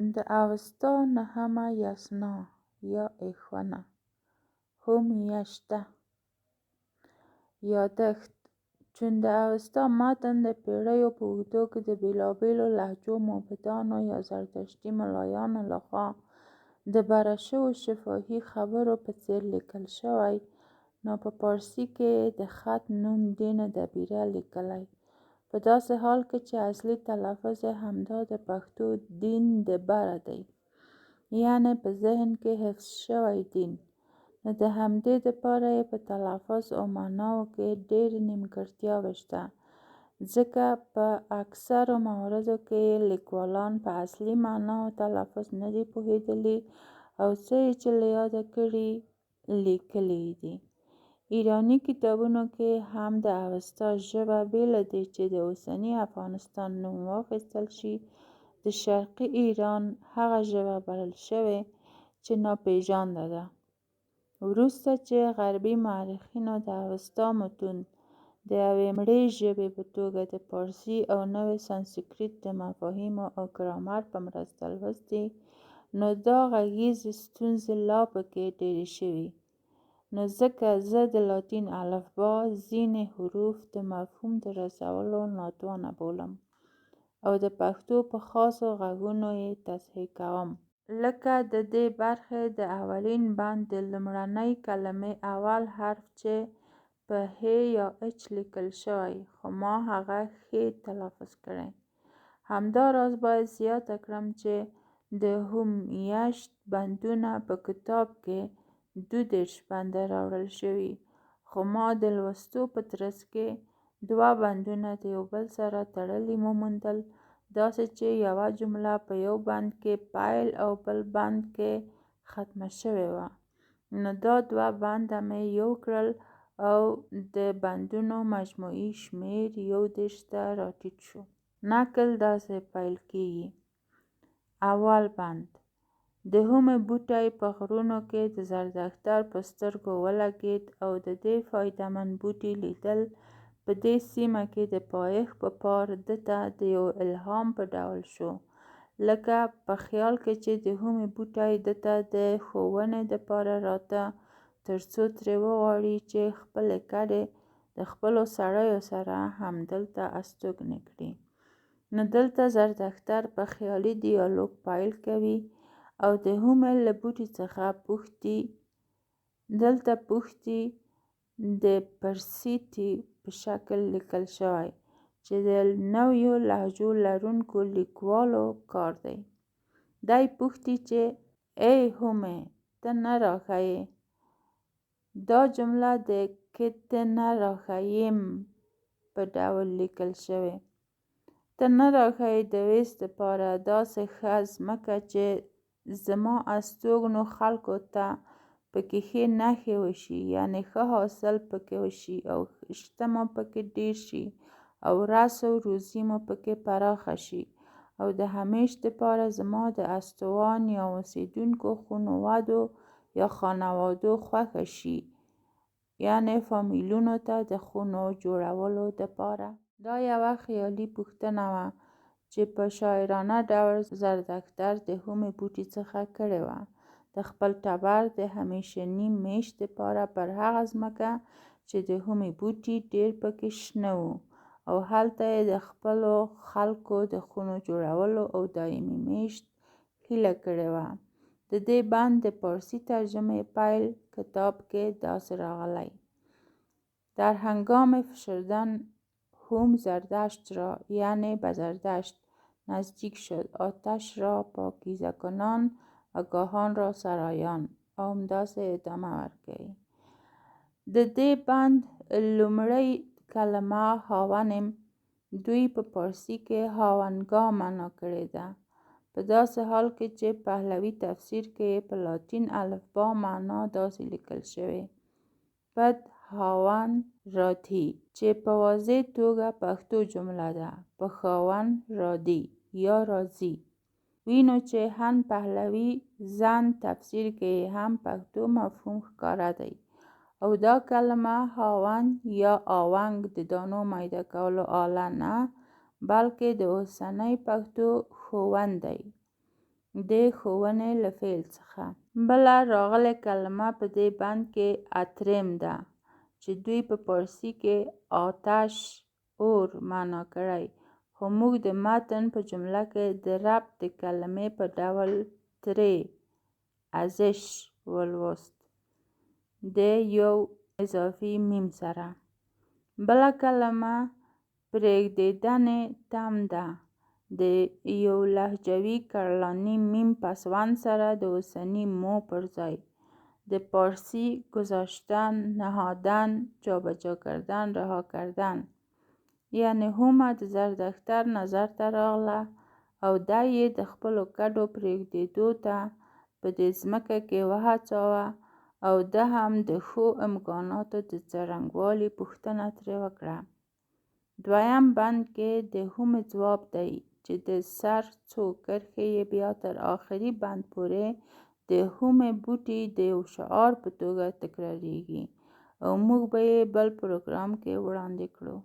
د اوستا نهمه یسنا یا ایښونه هم میاشته یادښت چون د اوستا متن د پیړیو په اوږدو کې د بېلابېلو لهجو موبدانو یا زردشتي ملایانو لخوا د بره شوو شفاهي خبرو په څېر لیکل شوی، نو په پارسي کې د خط نوم دین دبیره لیکلی، په داسې حال کې چې اصلي تلفظ یې همدا د پښتو دین دبره دی، یعنی په ذهن کې حفظ شوی دین. نو د همدې دپاره یې په تلفظ او معناوو کې ډېرې نیمګړتیاوې شته، ځکه په اکثرو مواردو کې لیکوالان په اصلي معنا او تلفظ نه دي پوهېدلي او څه یې چې له یاده کړي لیکلي دي. ایراني کتابونو کې هم د اوستا ژبه بې له دې چې د اوسني افغانستان نوم واخیستل شي د شرقي ایران هغه ژبه بلل شوې چې ناپېژانده ده. وروسته چې غربي مورخینو د اوستا متون د یوې مړې ژبې په توګه د پارسي او نوي سانسکریت د مفاهیمو او ګرامر په مرسته لوستي، نو دا غږیزې ستونزې لا پکې ډېرې شوي. نو ځکه زه د لاتین الفبا ځینې حروف د مفهوم د رسولو ناتوانه بولم او د پښتو په خاصو غږونو یې تصحیح کوم. لکه د دې برخې د اولین بند د لومړنۍ کلمې اول حرف چې په ه یا اچ لیکل شوی، خو ما هغه ښې تلفظ کړی. همداراز باید زیاته کړم چې د هم میاشت بندونه په کتاب کې 22 بنده راوړل شوي، خو ما د لوستو په ترڅ کې 2 بندونه د یو بل سره تړلي وموندل، داسې چې یوه جمله په یو بند کې پیل او بل بند کې ختمه شوې وه. نو دا 2 بنده مې یو کړل او د بندونو مجموعي شمېر 21 ته راټیټ شو. نقل داسې پیل کیږي: اول بند: د هومې بوټی په غرونو کې د زردښتر په سترګو ولګېد او د دې فایدهمند بوټي لیدل په دې سیمه کې د پایښت په پار ده ته د یو الهام په ډول شو، لکه په خیال کې چې د هومې بوټی ده ته د ښوونې دپاره راته، ترڅو ترې وغواړي چې خپلې کډې د خپلو سړیو سره همدلته استوګنې کړي. نو دلته زردښتر په خیالي دیالوګ پیل کوي او د هومې له بوټي څخه پوښتي. دلته پوښتي د پرسي ټي په شکل لیکل شوی چې د نویو لهجو لرونکو لیکوالو کار دی. دی پوښتي چې ای هومې ته نه راښیې؟ دا جمله د که ته نه راښیم په ډول لیکل شوې. ته نه راښیې د ویس دپاره داسې ښه ځمکه چې زما استوګنو خلکو ته پکې ښې نښې وشي، یعنې ښه حاصل پکې وشي او شته مو پکې ډېر شي او رس او روزي مو پکې پراخه شي او د همیش دپاره زما د استوان یا اوسېدونکو خونو ودو یا خانوادو خوښه شي، یعنې فامیلونو ته د خونو جوړولو دپاره. دا یوه خیالي پوښتنه وه چې په شاعرانه ډول زردښتر د هومې بوټي څخه کړې وه، د خپل ټبر د همیشني میشت دپاره پر هغه ځمکه چې د هومې بوټي ډېر پکې شنه وو، او هلته یې د خپلو خلکو د خونو جوړولو او دایمي میشت هیله کړې وه. د دې بند د پارسي ترجمې پیل کتاب کې داسې راغلی: در هنگام فشردن هوم زردشت را، یعنی به زردشت نزدیک شد، آتش را پاکیزه کنان و گاهان را سرایان. او همداسې ادامه ورکوي. د دې بند لومړۍ کلمه هاونم دوی په پارسي کې هاونګاه معنا کړې ده، په داسې حال کې چې پهلوي تفسیر کې په لاتین الفبا معنا داسې لیکل شوې: بد هاون رادی، چې په واضح توګه پښتو جمله ده، په خاون رادی یا راځي. وینو چې هم پهلوي زن تفسیر کې هم پښتو مفهوم ښکاره دی او دا کلمه هاون یا آونګ د دانو میده کولو آله نه، بلکې د اوسنۍ پښتو ښوون دی. د ښوونې له فعل څخه. بله راغلې کلمه په دې بند کې اترم ده چې دوی په پارسي کې آتش اور معنا کړی، خو موږ د متن په جمله کې د ربط د کلمې په ډول ترې ازش ولوست د یو اضافي میم سره. بله کلمه پرېږدېدنې تم ده د یو لهجوي کړلاني میم پسوند سره د اوسني مو پر ځای. د پارسی گذاشتن، نهادن، جابجا کردن، رها کردن. یعنی هومه د زردښتر نظر ته راغله او دی یې د خپلو کډو پرېږدېدو ته په دې ځمکه کې وهڅاوه او ده هم د ښو امکاناتو د څرنګوالي پوښتنه ترې وکړه. دویم بند کې د هومې ځواب دی چې د سر څو کرښې یې بیا تر آخري بند پورې د هومې بوټي د یو شعار په توګه تکراریږي او موږ به یې بل پروګرام کې وړاندې کړو.